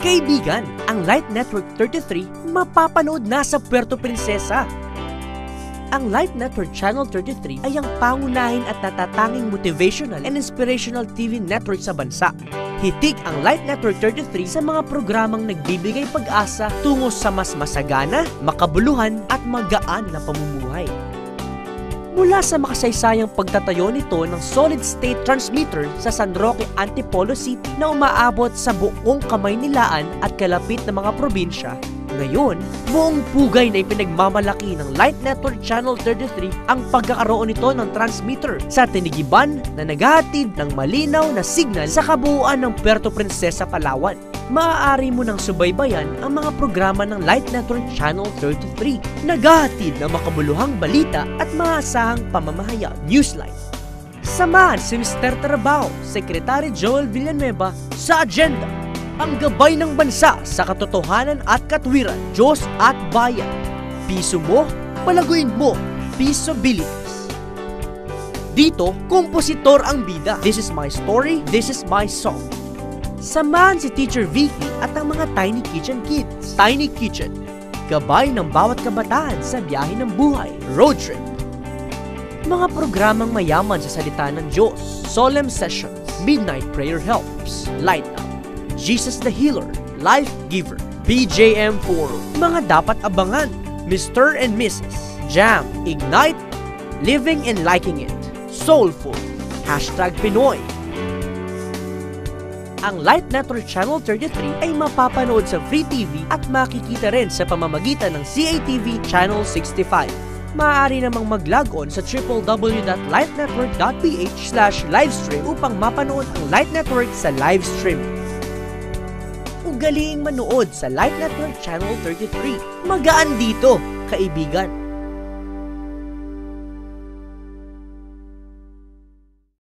Kaibigan, ang Light Network 33 mapapanood na sa Puerto Princesa. Ang Light Network Channel 33 ay ang pangunahin at natatanging motivational and inspirational TV network sa bansa. Hitig ang Light Network 33 sa mga programang nagbibigay pag-asa tungo sa mas masagana, makabuluhan at magaan na pamumuhay. Mula sa makasaysayang pagtatayo nito ng solid-state transmitter sa San Roque, Antipolo City na umaabot sa buong Kamaynilaan at kalapit na mga probinsya, ngayon, buong pugay na ipinagmamalaki ng Light Network Channel 33 ang pagkakaroon nito ng transmitter sa Tinigiban na naghahatid ng malinaw na signal sa kabuuan ng Puerto Princesa, Palawan. Maaari mo nang subaybayan ang mga programa ng Light Network Channel 33. Naghahatid ng makabuluhang balita at maasahang pamamahayag. Newsline. Samahan si Mr. Trabaho, Secretary Joel Villanueva sa agenda. Ang gabay ng bansa sa katotohanan at katwiran, Diyos at bayan. Piso mo, palaguin mo, Pisabilities. Dito, kompositor ang bida. This is my story, this is my song. Samahan si Teacher Vicky at ang mga Tiny Kitchen Kids. Tiny Kitchen, gabay ng bawat kabataan sa biyahe ng buhay, road trip. Mga programang mayaman sa salita ng Diyos, Solemn Sessions, Midnight Prayer Helps, Light Up, Jesus the Healer, Life Giver, BJM Forum. Mga dapat abangan, Mr. and Mrs. Jam, Ignite, Living and Liking It, Soulful, #Pinoy. Ang Light Network Channel 33 ay mapapanood sa Free TV at makikita rin sa pamamagitan ng CATV Channel 65. Maaari namang mag-log on sa www.lightnetwork.ph/livestream upang mapanood ang Light Network sa live stream. Ugaliing manood sa Light Network Channel 33. Magaan dito, kaibigan.